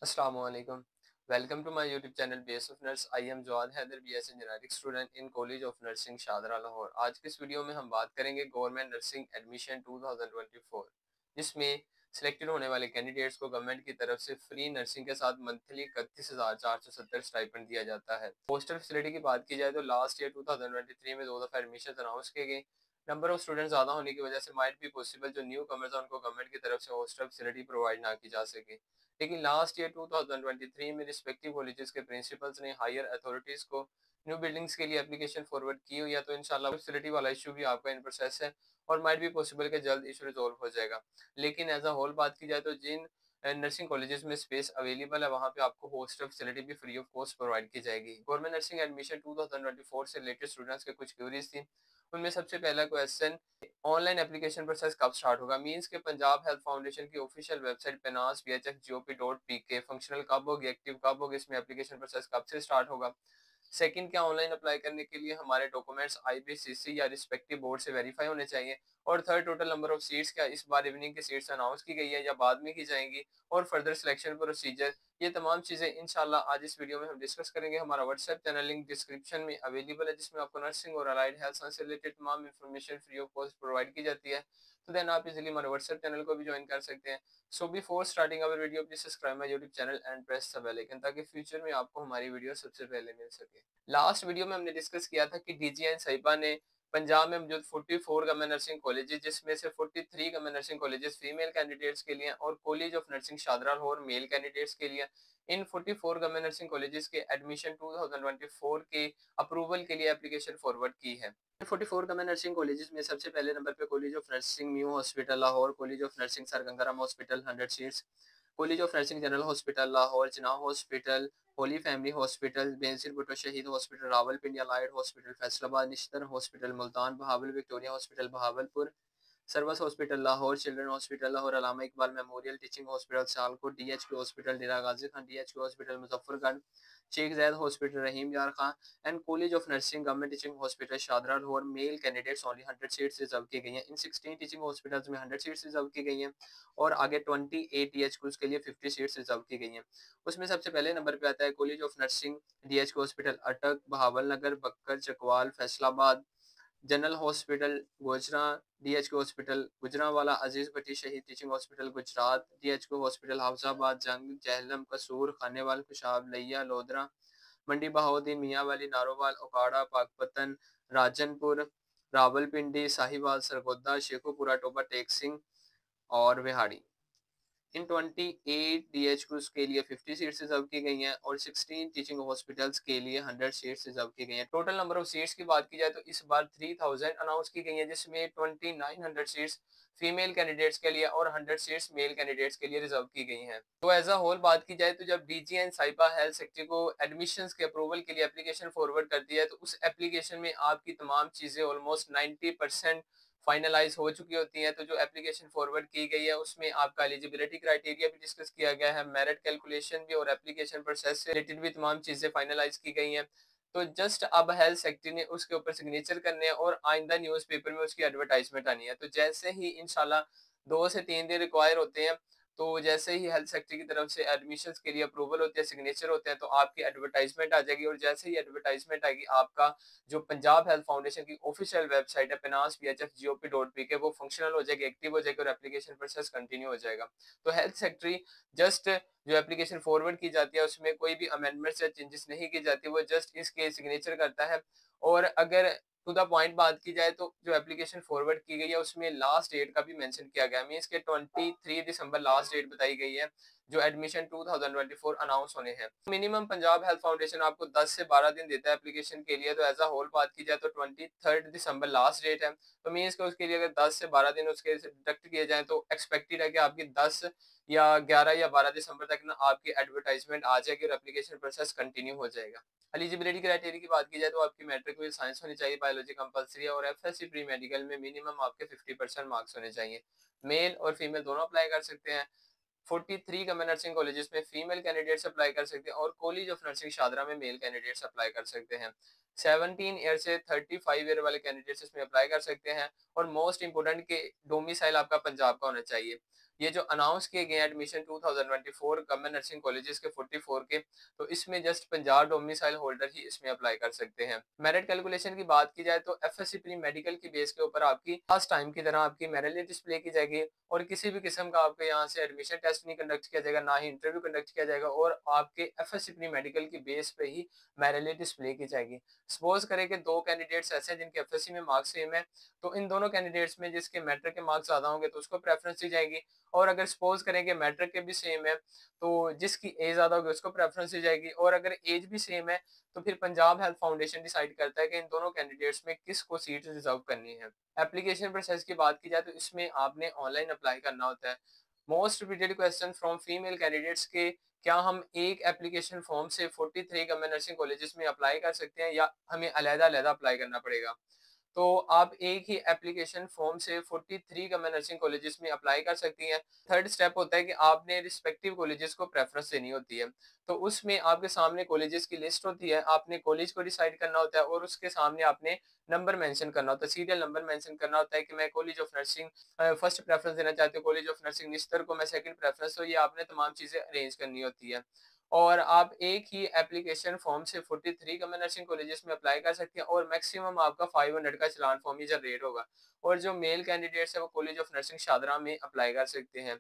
Assalamualaikum. Welcome to my YouTube channel BS of Nurse. I am Jawad Haider BS engineering student in college of nursing Shahdara Lahore. आज के इस video में हम बात करेंगे गवर्नमेंट नर्सिंग एडमिशन 2024, जिसमें सिलेक्टेड होने वाले कैंडिडेट्स को गवर्नमेंट की तरफ से फ्री नर्सिंग के साथ मंथली 31,470 स्टाइपेंड दिया जाता है। हॉस्टल फैसिलिटी की बात की जाए तो लास्ट ईयर 2023 में 2 दफा एडमिशन अनाउंस किए गए। नंबर ऑफ स्टूडेंट ज्यादा होने की वजह से माइट बी पॉसिबल जो न्यू कमर्स हैं उनको गवर्नमेंट की तरफ से हॉस्टल फैसिलिटी प्रोवाइड ना की जा सके। लेकिन लास्ट ईयर 2023 में रिस्पेक्टिव कॉलेजेस के प्रिंसिपल्स ने हायर अथॉरिटीज को न्यू बिल्डिंग्स के लिए एप्लीकेशन फॉरवर्ड की हुई है, तो इंशाल्लाह फैसिलिटी वाला इशू भी आपका इन प्रोसेस है और माइट भी पॉसिबल के जल्द इशू रिजॉल्व हो जाएगा। लेकिन एज अ होल बात की जाए तो जिन नर्सिंग कॉलेजेस में स्पेस अवेलेबल है वहाँ पे आपको हॉस्टल फैसिलिटी भी फ्री ऑफ कॉस्ट प्रोवाइड की जाएगी। गवर्नमेंट नर्सिंग एडमिशन 2024 से रिलेटेड स्टूडेंट्स के कुछ क्वेरीज थी। उनमें सबसे पहला क्वेश्चन, ऑनलाइन एप्लीकेशन प्रोसेस कब स्टार्ट होगा। मींस के पंजाब हेल्थ फाउंडेशन की ऑफिशियल वेबसाइट penasbhfgop.pk फंक्शनल कब होगी, एक्टिव कब होगी, इसमें एप्लीकेशन प्रोसेस कब से स्टार्ट होगा। सेकंड, क्या ऑनलाइन अप्लाई करने के लिए हमारे डॉक्यूमेंट्स आईबीसीसी या रिस्पेक्टिव बोर्ड से वेरीफाई होने चाहिए। और third, total number of seats क्या इस बार इवनिंग की सीट्स अनाउंस की गई है या बाद में की जाएंगी। और फर्दर सिलेक्शन प्रोसीजर, ये तमाम चीजें इंशाल्लाह आज इस वीडियो में हम डिस्कस करेंगे। हमारा व्हाट्सएप चैनल लिंक डिस्क्रिप्शन में अवेलेबल है, जिसमें आपको नर्सिंग और अलाइड हेल्थ साइंस से रिलेटेड तमाम information free of cost provide की जाती है। तो देन आप इजीली हमारे व्हाट्सएप चैनल को भी ज्वाइन कर सकते हैं। So before starting our video please subscribe my YouTube channel and press the bell icon, ताकि फ्यूचर में आपको हमारी वीडियो सबसे पहले मिल सके। लास्ट वीडियो में हमने डिस्कस किया था कि डीजीएन साहिबा ने पंजाब में मौजूद 44 गवर्नमेंट नर्सिंग कॉलेजेस, जिसमें से 43 government nursing colleges female candidates के लिए और college of nursing Shahdara Lahore male candidates के लिए, इन 44 गवर्नमेंट नर्सिंग कॉलेजेस के एडमिशन 2024 के अप्रूवल के लिए एप्लीकेशन फॉरवर्ड की है। 44 गवर्नमेंट नर्सिंग कॉलेजेस में सबसे पहले नंबर पे college of nursing new hospital Lahore, college of nursing sir Gangaram hospital 100 seats, college of nursing general hospital Lahore, Jinnah hospital, holy family hospital, Benazir Bhutto Shaheed hospital Rawalpindi, allied hospital Faisalabad, Nishtar hospital Multan, Bahawal Victoria hospital Bahawalpur, Services hospital Lahore, children hospital Lahore, Allama Iqbal memorial teaching hospital Sialkot, DHQ hospital Dera Ghazi Khan, DHQ hospital Muzaffargarh, Sheikh Zayed hospital Rahim Yar Khan and college of nursing government teaching hospital Shahdara Lahore. Male candidates only 100 seats reserve की गई हैं। इन 16 teaching hospitals में 100 seats reserve की गई हैं और आगे 28 डीएचक्यूज के लिए 50 सीट्स रिजर्व की गई हैं। उसमें सबसे पहले नंबर पे आता है college of nursing DHQ hospital अटक, बहावल नगर, Bakkar, Chakwal, Faisalabad, general hospital Gojra, DHQ hospital Gujranwala, अजीज भट्टी शहीद teaching hospital Gujarat, DHQ hospital Hafizabad, जंग, जहलम, कसूर, खानेवाल, खुशाब, लिया, लोधरा, मंडी बहाउद्दीन, मियाँवाली, नारोवाल, ओकाड़ा, पाकपतन, राजनपुर, रावलपिंडी, साहिवाल, सरगोदा, शेखोपुरा, टोबा, टेक सिंह और विहाड़ी। इन 28 डीएचक्यूज के लिए 50 सीट्स रिजर्व की गई हैं और 16 टीचिंग हॉस्पिटल्स के लिए 100 सीट्स रिजर्व की गई हैं। टोटल नंबर ऑफ सीट्स की बात की जाए तो इस बार 3000 अनाउंस की गई हैं, जिसमें 2900 सीट्स फीमेल कैंडिडेट्स के लिए और 100 सीट्स मेल कैंडिडेट्स के लिए रिजर्व की गई हैं। तो एज अ होल बात की जाए तो जब डीजीएन साइबा हेल्थ सेक्टर को एडमिशंस के अप्रूवल के लिए एप्लीकेशन फॉरवर्ड करती है, तो उस एप्लीकेशन में आपकी तमाम चीजें ऑलमोस्ट 90% फाइनलाइज हो चुकी होती हैं। तो जो एप्लीकेशन फॉरवर्ड की गई है उसमें आपका एलिजिबिलिटी क्राइटेरिया भी डिस्कस किया गया है, मेरिट कैलकुलेशन भी और एप्लीकेशन प्रोसेस से रिलेटेड भी तमाम चीजें फाइनलाइज की गई हैं। तो जस्ट अब हेल्थ सेक्रेटरी ने उसके ऊपर सिग्नेचर करने हैं और आइंदा न्यूज़पेपर में उसकी एडवर्टाइजमेंट आनी है। तो जैसे ही इंशाल्लाह 2 से 3 दिन रिक्वायर होते हैं, तो जैसे ही हेल्थ सेक्रेटरी की तरफ से एडमिशन के लिए अप्रूवल होते हैं, सिग्नेचर होते हैं, तो आपकी एडवर्टाइजमेंट आ जाएगी। और जैसे ही एडवर्टाइजमेंट आएगी, आपका जो पंजाब हेल्थ फाउंडेशन की ऑफिशियल वेबसाइट है penasbhfgop.pk वो फंक्शनल हो जाएगी, एक्टिव हो जाएगी और एप्लीकेशन प्रोसेस कंटिन्यू हो जाएगा। तो हेल्थ सेक्रेटरी जस्ट जो एप्लीकेशन फॉरवर्ड की जाती है उसमें कोई भी अमेंडमेंट्स या चेंजेस नहीं की जाती, वो जस्ट इसके सिग्नेचर करता है। और अगर टू द पॉइंट बात की जाए तो जो एप्लीकेशन फॉरवर्ड की गई है उसमें लास्ट डेट का भी मेंशन किया गया है, मींस के 23 दिसंबर लास्ट डेट बताई गई है जो एडमिशन 2024 अनाउंस होने हैं। मिनिमम पंजाब हेल्थ फाउंडेशन आपको 10 से 12 दिन देता है एप्लीकेशन के लिए। तो एज अ होल बात की जाए तो 23 दिसंबर लास्ट डेट है। तो मींस के उसके लिए अगर 10 से 12 दिन उसके डिडक्ट किए जाए तो एक्सपेक्टेड है कि आपकी 10 या 11 या 12 दिसंबर तक ना आपकी एडवर्टाइजमेंट आ जाएगी और एप्लीकेशन प्रोसेस कंटिन्यू हो जाएगा। एलिजिबिलिटी क्राइटेरिया की बात की जाए तो आपकी मैट्रिक में साइंस होनी चाहिए, बायोलॉजी कंपलसरी है और एफएससी प्री मेडिकल में मिनिमम आपके 50% मार्क्स होने चाहिए। मेल और फीमेल दोनों अप्लाई कर सकते हैं। 43 गवर्नमेंट नर्सिंग कॉलेजेस में फीमेल कैंडिडेट्स अप्लाई कर सकते हैं और कॉलेज ऑफ नर्सिंग शादरा में मेल कैंडिडेट्स अप्लाई कर सकते हैं। 17 ईयर से 35 ईयर वाले कैंडिडेट्स इसमें अप्लाई कर सकते हैं और मोस्ट इंपोर्टेंट के डोमिसाइल आपका पंजाब का होना चाहिए। ये जो अनाउंस किए गए एडमिशन 2024 गवर्नमेंट नर्सिंग कॉलेजेस के 44 के, तो इसमें जस्ट पंजाब डोमिसाइल होल्डर ही इसमें अप्लाई कर सकते हैं। मेरिट कैलकुलेशन की बात की जाए तो एफएससी प्री मेडिकल की बेस के ऊपर आपकी लास्ट टाइम की तरह आपकी मेरिट लिस्ट डिस्प्ले की जाएगी और किसी भी किस्म का आपके यहाँ से एडमिशन टेस्ट नहीं कंडक्ट किया जाएगा, ना ही इंटरव्यू कंडक्ट किया जाएगा और आपके एफएससी प्री मेडिकल की बेस पे ही मेरिट लिस्ट डिस्प्ले की जाएगी। सपोज करें कि दो कैंडिडेट्स ऐसे हैं जिनके एफएससी में मार्क्स सेम है, तो इन दोनों कैंडिडेट्स में जिसके मैट्रिक के मार्क्स ज्यादा होंगे तो उसको प्रेफरेंस दी जाएगी, और अगर सपोज करें कि मैट्रिक के भी सेम है तो जिसकी एज ज्यादा होगी उसको प्रेफरेंस दी जाएगी, और अगर एज भी सेम है तो फिर पंजाब हेल्थ फाउंडेशन डिसाइड करता है कि इन दोनों कैंडिडेट्स में किसको सीट रिजर्व करनी है। एप्लीकेशन प्रोसेस की बात की जाए तो इसमें आपने ऑनलाइन अप्लाई करना होता है। Most repeated question from female candidates के, क्या हम एक एप्लीकेशन फॉर्म से 43 गवर्नमेंट नर्सिंग कॉलेजेस में अप्लाई कर सकते हैं या हमें अलग-अलग अप्लाई करना पड़ेगा? तो आप एक ही एप्लीकेशन फॉर्म से 43 गवर्नमेंट नर्सिंग कॉलेजेस में अप्लाई कर सकती हैं। थर्ड स्टेप होता है कि आपने रिस्पेक्टिव कॉलेजेस को प्रेफरेंस देनी होती है। तो उसमें आपके सामने कॉलेजेस की लिस्ट होती है, आपने कॉलेज को डिसाइड करना होता है और उसके सामने आपने नंबर मेंशन करना होता है, सीरियल नंबर मेंशन करना होता है कि मैं college of nursing first preference देना चाहती हूँ, कॉलेज ऑफ नर्सिंग निस्तर को मैं सेकंड प्रेफरेंस, तो ये आपने तमाम चीज़ें अरेंज करनी होती है। और आप एक ही एप्लीकेशन फॉर्म से 43 गवर्नमेंट नर्सिंग कॉलेजेस में अप्लाई कर सकते हैं और मैक्सिमम आपका 500 का चलान फॉर्म ही जनरेट होगा। और जो मेल कैंडिडेट्स है वो कॉलेज ऑफ नर्सिंग शादरा में अप्लाई कर सकते हैं।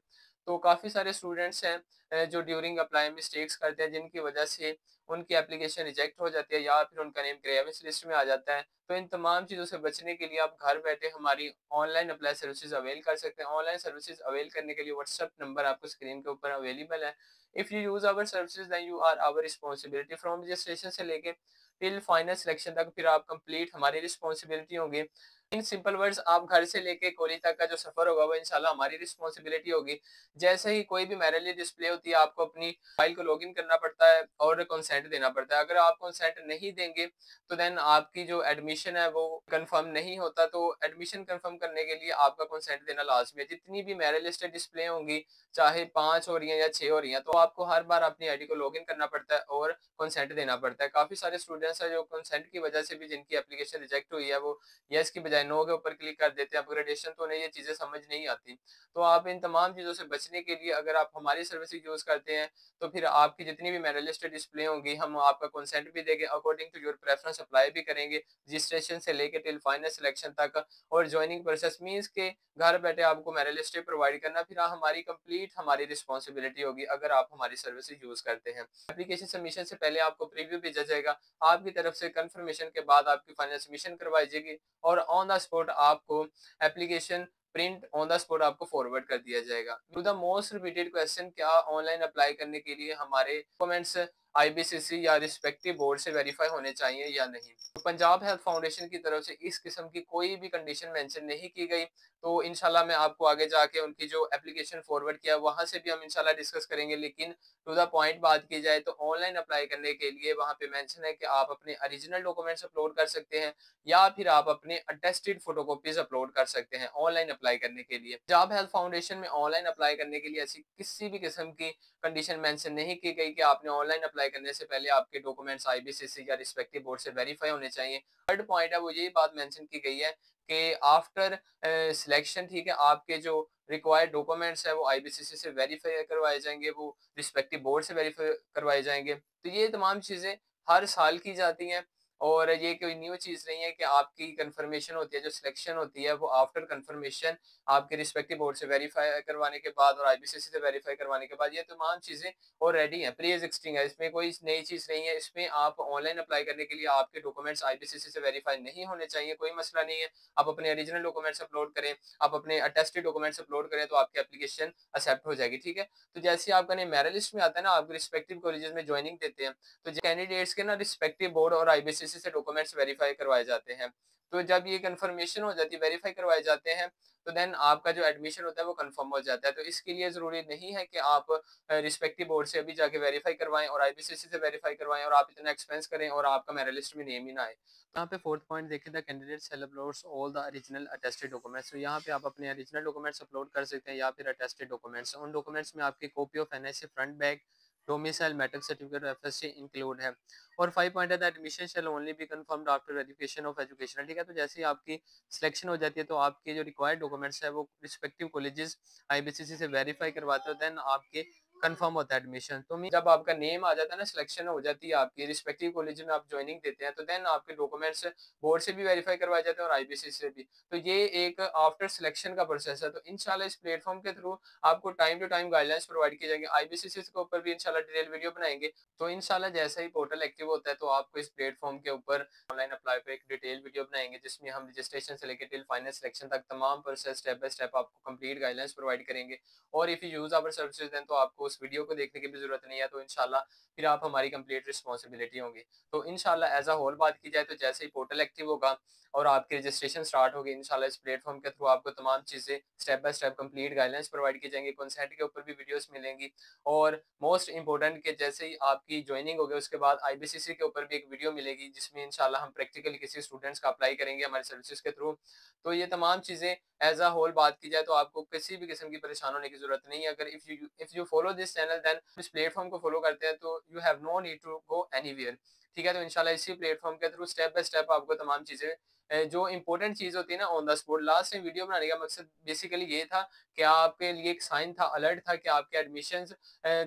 तो काफ़ी सारे स्टूडेंट्स हैं जो ड्यूरिंग अप्लाई मिस्टेक्स करते हैं जिनकी वजह से उनकी एप्लीकेशन रिजेक्ट हो जाती है या फिर उनका नेम ग्रेविस लिस्ट में आ जाता है। तो इन तमाम चीज़ों से बचने के लिए आप घर बैठे हमारी ऑनलाइन अप्लाई सर्विसेज अवेल कर सकते हैं। ऑनलाइन सर्विसेज अवेल करने के लिए व्हाट्सएप नंबर आपको स्क्रीन के ऊपर अवेलेबल है। If you use our services then you are our responsibility, from registration से लेके टिल फाइनल सिलेक्शन तक फिर आप कंप्लीट हमारी रिस्पांसिबिलिटी होगी। इन सिंपल वर्ड्स, आप घर से लेके कॉलेज तक का जो सफर होगा वो इंशाल्लाह हमारी रिस्पांसिबिलिटी होगी। जैसे ही कोई भी मेरिट लिस्ट डिस्प्ले होती है आपको अपनी फाइल को लॉगिन करना पड़ता है और कंसेंट देना पड़ता है। अगर आप कंसेंट नहीं देंगे तो देन आपकी जो एडमिशन है वो कंफर्म नहीं होता। तो एडमिशन कंफर्म करने के लिए आपका कंसेंट देना लाजमी है। जितनी भी मेरिट लिस्ट डिस्प्ले होंगी, चाहे 5 हो रही हैं या 6 हो रही हैं, तो आपको हर बार अपनी आईडी को लॉगिन करना पड़ता है और कंसेंट देना पड़ता है। काफ़ी सारे स्टूडेंट्स हैं जो कंसेंट की वजह से भी जिनकी एप्लीकेशन रिजेक्ट हुई है वो येस की बजाय नो के ऊपर क्लिक कर देते हैं अपग्रेडेशन, तो उन्हें ये चीज़ें समझ नहीं आती। तो आप इन तमाम चीज़ों से बचने के लिए अगर आप हमारी सर्विसेज यूज़ करते हैं तो फिर आपकी जितनी भी मेरिट लिस्ट डिस्प्ले होंगी हम आपका कंसेंट भी देंगे, according to your preference apply भी करेंगे, रजिस्ट्रेशन से लेके टिल फाइनल सिलेक्शन तक। और ज्वाइनिंग प्रोसेस मींस के घर बैठे आपको मेरिट लिस्ट प्रोवाइड करना फिर हमारी कंप्लीट हमारी रिस्पांसिबिलिटी होगी अगर आप हमारी सर्विसेज यूज़ करते हैं। एप्लीकेशन सबमिशन से पहले आपको प्रीव्यू भेजा जाएगा, आपकी तरफ से कंफर्मेशन के बाद आपकी फाइनल सबमिशन करवाई जाएगी और ऑन द स्पॉट आपको application print on the spot आपको फॉरवर्ड कर दिया जाएगा। To the most repeated question, क्या ऑनलाइन अप्लाई करने के लिए हमारे डॉक्यूमेंट्स आईबीसीसी या रिस्पेक्टिव बोर्ड से वेरीफाई होने चाहिए या नहीं? तो पंजाब हेल्थ फाउंडेशन की तरफ से इस किस्म की कोई भी कंडीशन मेंशन नहीं की गई। तो इंशाल्लाह मैं आपको आगे जाके उनकी जो एप्लीकेशन फॉरवर्ड किया वहां से भी हम इंशाल्लाह डिस्कस करेंगे। लेकिन टू द पॉइंट बात की जाए तो ऑनलाइन अप्लाई करने के लिए वहां पे मेंशन है कि आप अपने ओरिजिनल डॉक्यूमेंट्स अपलोड कर सकते हैं या फिर आप अपने अटेस्टेड फोटोकॉपीज अपलोड कर सकते हैं ऑनलाइन अप्लाई करने के लिए। पंजाब हेल्थ फाउंडेशन में ऑनलाइन अप्लाई करने के लिए ऐसी किसी भी किस्म की कंडीशन मेंशन नहीं की गई कि आपने ऑनलाइन अप्लाई करने से पहले आपके डॉक्यूमेंट्स आईबीसीसी या रिस्पेक्टिव बोर्ड से वेरीफाई होने चाहिए। थर्ड पॉइंट है वो यही बात मेंशन की गई है कि आफ्टर सिलेक्शन, ठीक है, आपके जो रिक्वायर्ड डॉक्यूमेंट्स है वो आईबीसीसी से वेरीफाई करवाए जाएंगे, वो रिस्पेक्टिव बोर्ड से वेरीफाई करवाए जाएंगे। तो ये तमाम चीज़ें हर साल की जाती हैं और ये कोई न्यू चीज़ नहीं है कि आपकी कंफर्मेशन होती है, जो सिलेक्शन होती है वो आफ्टर कंफर्मेशन आपके रिस्पेक्टिव बोर्ड से वेरीफाई करवाने के बाद और आईबीसीसी से वेरीफाई करवाने के बाद, ये तमाम चीज़ें ऑलरेडी हैं, प्री एग्जिस्टिंग है, इसमें कोई नई चीज़ नहीं है। इसमें आप ऑनलाइन अप्लाई करने के लिए आपके डॉक्यूमेंट्स आईबीसीसी से वेरीफाई नहीं होने चाहिए, कोई मसला नहीं है। आप अपने ओरिजिनल डॉक्यूमेंट्स अपलोड करें, आप अपने अटेस्टेड डॉक्यूमेंट्स अपलोड करें तो आपकी एप्लीकेशन एक्सेप्ट हो जाएगी, ठीक है। तो जैसे आपका नेम मेरिट लिस्ट में आता है ना, आप रिस्पेक्टिव कॉलेजेस में ज्वाइनिंग देते हैं, तो कैंडिडेट्स के ना रिस्पेक्टिव बोर्ड और आईबीसीसी से डॉक्यूमेंट्स वेरीफाई करवाए जाते हैं। तो जब ये कंफर्मेशन हो जाती है, वेरीफाई करवाए जाते हैं, तो देन आपका जो एडमिशन होता है वो कंफर्म हो जाता है। तो इसके लिए ज़रूरी नहीं है कि आप रिस्पेक्टिव बोर्ड से अभी जाके वेरीफाई करवाएं और आईबीसीसी से वेरीफाई करवाएं और आप इतना एक्सपेंस करें और आपका मेरिट लिस्ट में नेम ही ना आए। यहाँ पे फोर्थ पॉइंट देखें, the candidate shall uploads all the original attested documents. तो यहाँ पे आप अपने ओरिजिनल डॉक्यूमेंट्स अपलोड कर सकते हैं या फिर अटेस्टेड डॉक्यूमेंट्स। उन डॉक्यूमेंट्स में आपकी copy of NIC front back, domicile medical certificate FSC include है। और 5 पॉइंट है that admission shall only be confirmed after verification of educational. ठीक है, तो जैसे ही आपकी सिलेक्शन हो जाती है तो आपके जो रिक्वायर्ड डॉक्यूमेंट्स है वो रिस्पेक्टिव कॉलेजेस आईबीसीसी से वेरीफाई करवाते हो, देन आपके कंफर्म होता है एडमिशन। तो जब आपका नेम आ जाता है ना, सिलेक्शन हो जाती है आपकी रिस्पेक्टिव कॉलेज में, आप ज्वाइनिंग देते हैं, तो देन आपके डॉक्यूमेंट्स बोर्ड से भी वेरीफाई करवाए जाते हैं और आईबीसीसी से भी। तो ये एक आफ्टर सिलेक्शन का प्रोसेस है। तो इंशाल्लाह इस प्लेटफॉर्म के थ्रू आपको time to time guidelines provide किए जाएंगे। आईबीसीसी के ऊपर भी इंशाल्लाह डिटेल वीडियो बनाएंगे। तो इंशाल्लाह जैसे ही पोर्टल एक्टिव होता है तो आपको इस प्लेटफॉर्म के ऊपर ऑनलाइन अप्लाई पे एक डिटेल वीडियो बनाएंगे, जिसमें हम रजिस्ट्रेशन से लेकर टिल फाइनल सिलेक्शन तक तमाम प्रोसेस स्टेप बाय स्टेप आपको कंप्लीट गाइडलाइंस प्रोवाइड करेंगे। और if you use our services then तो आपको उस वीडियो को देखने की भी जरूरत नहीं है। तो इंशाल्लाह फिर आप हमारी कंप्लीट रिस्पॉन्सिबिलिटी होंगी। तो इंशाल्लाह एज अ होल बात की जाए तो जैसे ही पोर्टल एक्टिव होगा और आपकी रजिस्ट्रेशन स्टार्ट होगी, इंशाल्लाह इस प्लेटफॉर्म के थ्रू आपको तमाम चीज़ें step by step complete guidelines provide की जाएंगी। कंसेंट के ऊपर भी वीडियोस मिलेंगी। और मोस्ट इंपॉर्टेंट कि जैसे ही आपकी ज्वाइनिंग होगी उसके बाद आईबीसीसी के ऊपर भी एक वीडियो मिलेगी, जिसमें इंशाल्लाह हम प्रैक्टिकली किसी स्टूडेंट्स का अप्लाई करेंगे हमारे सर्विसेज के थ्रू। तो ये तमाम चीज़ें एज अ होल बात की जाए तो आपको किसी भी किस्म की परेशान होने की जरूरत नहीं है। अगर if you follow this channel then इस प्लेटफॉर्म को फॉलो करते हैं तो you have no need to go anywhere. ठीक है, तो इंशाल्लाह इसी प्लेटफॉर्म के थ्रू स्टेप बाय स्टेप आपको तमाम चीज़ें जो इंपॉर्टेंट चीज़ होती है ना ऑन द स्पॉट। लास्ट में वीडियो बनाने का मकसद बेसिकली ये था कि आपके लिए एक साइन था, अलर्ट था कि आपके एडमिशंस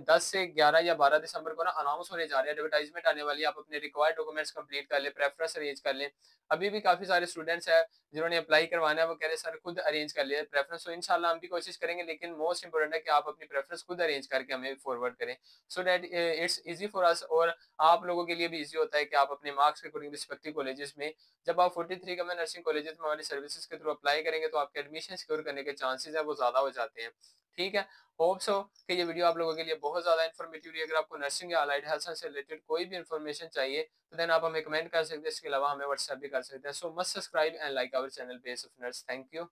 10 से 11 या 12 दिसंबर को ना अनाउंस होने जा रहे हैं, एडवर्टाइजमेंट आने वाली है। आप अपने रिक्वायर्ड डॉक्यूमेंट्स कंप्लीट कर लें, प्रेफरेंस अरेंज कर लें। अभी भी काफ़ी सारे स्टूडेंट्स हैं जिन्होंने अप्लाई करवाना है, वो कह रहे हैं सर खुद अरेंज कर लिया प्रेफरेंस। तो इंशाल्लाह हम भी कोशिश करेंगे, लेकिन मोस्ट इंपॉर्टेंट है कि आप अपनी प्रेफरेंस खुद अरेंज करके हमें फॉरवर्ड करें, so that it's easy for us. और आप लोगों के लिए भी ईजी होता है कि आप अपने मार्क्स के अकॉर्डिंग रिस्पेक्टिव कॉलेजेस में, जब आप 43 गवर्नमेंट नर्सिंग कॉलेजेस में हमारी सर्विसेज के थ्रू अप्लाई करेंगे तो आपके एडमिशन सिक्योर करने के चांसेस है वो ज़्यादा हो जाते हैं। ठीक है, होप सो कि ये वीडियो आप लोगों के लिए बहुत ज़्यादा इन्फॉर्मेटिव रही। अगर आपको नर्सिंग या अलाइड हेल्थ से रिलेटेड कोई भी इन्फॉर्मेशन चाहिए तो देन आप हमें कमेंट कर सकते हैं। इसके अलावा हमें व्हाट्सएप भी कर सकते हैं। So must subscribe and like our channel base of nurse. Thank you.